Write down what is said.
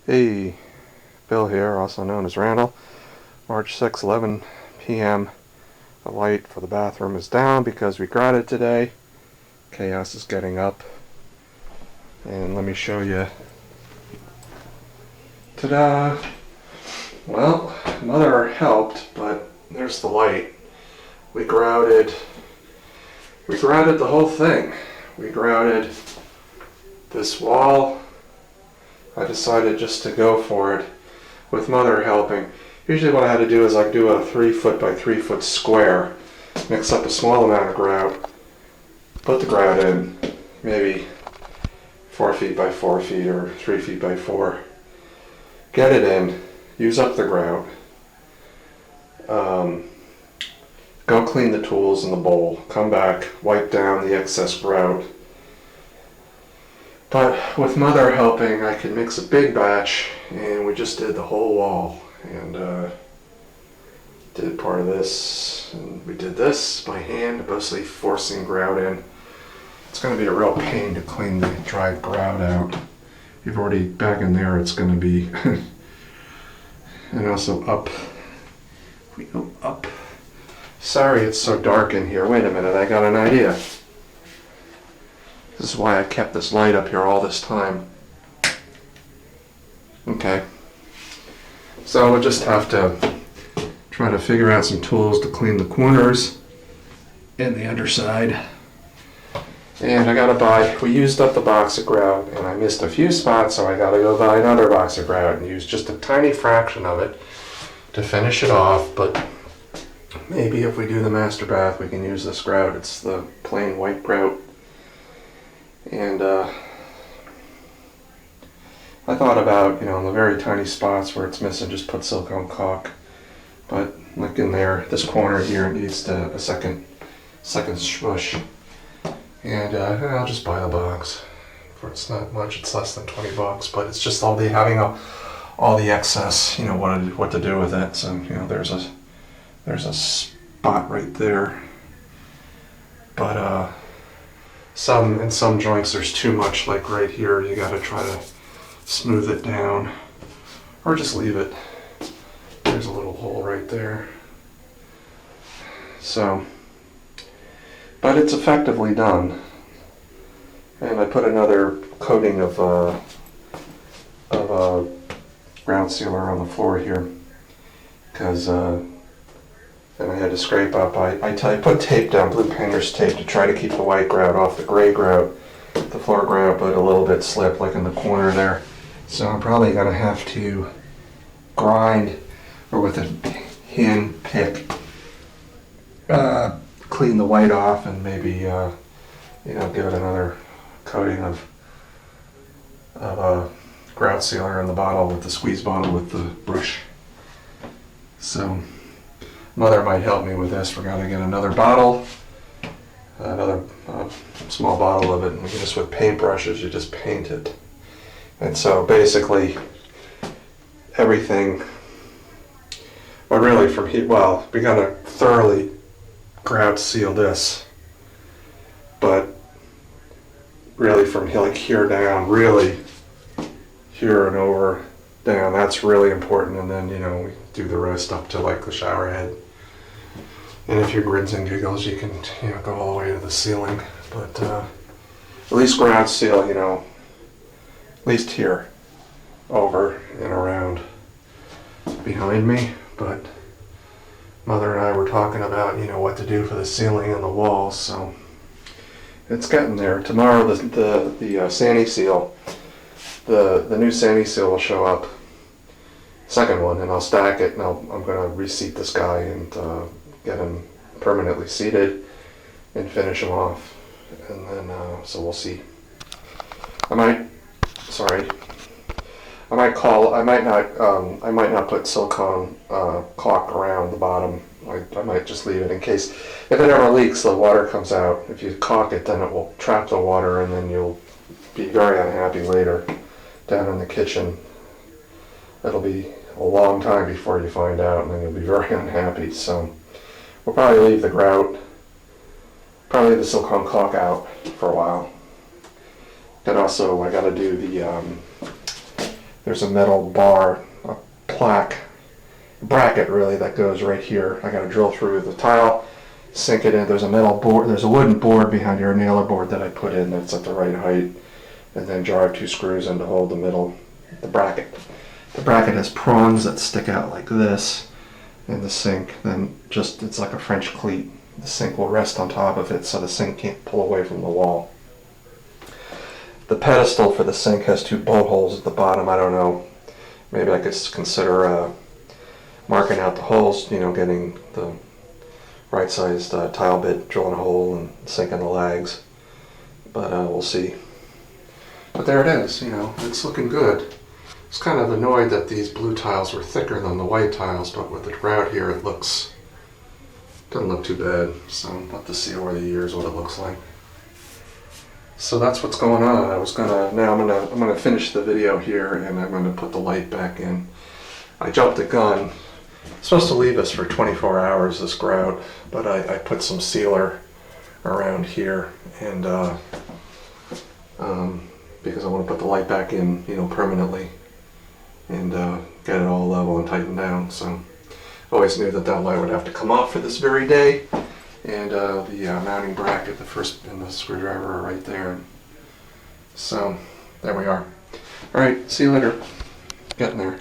Hey, Bill here, also known as Randall. March 6, 11 p.m. The light for the bathroom is down because we grouted today. Chaos is getting up. And let me show you. Ta-da! Well, Mother helped, but there's the light. We grouted the whole thing. We grouted this wall. I decided just to go for it with Mother helping. Usually what I had to do is I do a 3 foot by 3 foot square, mix up a small amount of grout, put the grout in, maybe 4 feet by 4 feet or 3 feet by 4, get it in, use up the grout, go clean the tools in the bowl, come back, wipe down the excess grout. But with Mother helping, I could mix a big batch, and we just did the whole wall. And did part of this, and we did this by hand, mostly forcing grout in. It's going to be a real pain to clean the dried grout out. You've already, back in there, it's going to be, and also up. We go up. Sorry it's so dark in here. Wait a minute, I got an idea. This is why I kept this light up here all this time. Okay. So we'll just have to try to figure out some tools to clean the corners and the underside. And I gotta we used up the box of grout and I missed a few spots, so I gotta go buy another box of grout and use just a tiny fraction of it to finish it off. But maybe if we do the master bath, we can use this grout. It's the plain white grout. And I thought about, in the very tiny spots where it's missing, just put silicone caulk. But like in there, this corner here needs a second smush. And I'll just buy the box. For it's not much, it's less than $20, but it's just having all the excess, what to do with it. So there's a spot right there. But in some joints there's too much, like right here. You got to try to smooth it down, or just leave it. There's a little hole right there. So, but it's effectively done. And I put another coating of ground sealer on the floor here, because and I had to scrape up. I put tape down, blue painter's tape, to try to keep the white grout off the gray grout, the floor grout, but a little bit slipped, like in the corner there. So I'm probably going to have to grind, or with a hand pick, clean the white off, and maybe give it another coating of grout sealer in the bottle, with the squeeze bottle with the brush. So Mother might help me with this. We're going to get another bottle, another small bottle of it, and just with paintbrushes, you just paint it. And so basically everything, but really from here, well, we got to thoroughly grout seal this, but really from here down, really here and over down, that's really important. And then we do the rest up to like the shower head. And if you're grins and giggles, you can go all the way to the ceiling. But at least ground seal, at least here, over and around behind me. But Mother and I were talking about what to do for the ceiling and the walls, so it's getting there. Tomorrow the sani seal, the new sani seal will show up, second one, and I'll stack it, and I'm going to reseat this guy and get him permanently seated and finish him off. And then so we'll see. I might not put silicone caulk around the bottom. I might just leave it in case, if it ever leaks, the water comes out. If you caulk it, then it will trap the water, and then you'll be very unhappy later down in the kitchen. It'll be a long time before you find out, and then you'll be very unhappy. So we'll probably leave the grout, probably the silicone caulk out for a while. And also I got to do there's a metal bar, a plaque, bracket really, that goes right here. I got to drill through the tile, sink it in. There's a metal board, there's a wooden board behind your nailer board that I put in that's at the right height, and then drive 2 screws in to hold the bracket. The bracket has prongs that stick out like this in the sink. Then it's like a French cleat. The sink will rest on top of it so the sink can't pull away from the wall. The pedestal for the sink has 2 bolt holes at the bottom. I don't know, maybe I could consider marking out the holes, getting the right sized tile bit, drilling a hole and sinking the legs, but we'll see. But there it is, it's looking good. I was kind of annoyed that these blue tiles were thicker than the white tiles, but with the grout here it doesn't look too bad, so I'll have to see over the years what it looks like. So that's what's going on. I'm gonna finish the video here, and I'm gonna put the light back in. I jumped the gun. It's supposed to leave us for 24 hours, this grout, but I put some sealer around here, and because I want to put the light back in, permanently, and get it all level and tightened down. So I always knew that light would have to come off for this very day, and the mounting bracket, the first and the screwdriver are right there. So there we are. All right, see you later. Getting there.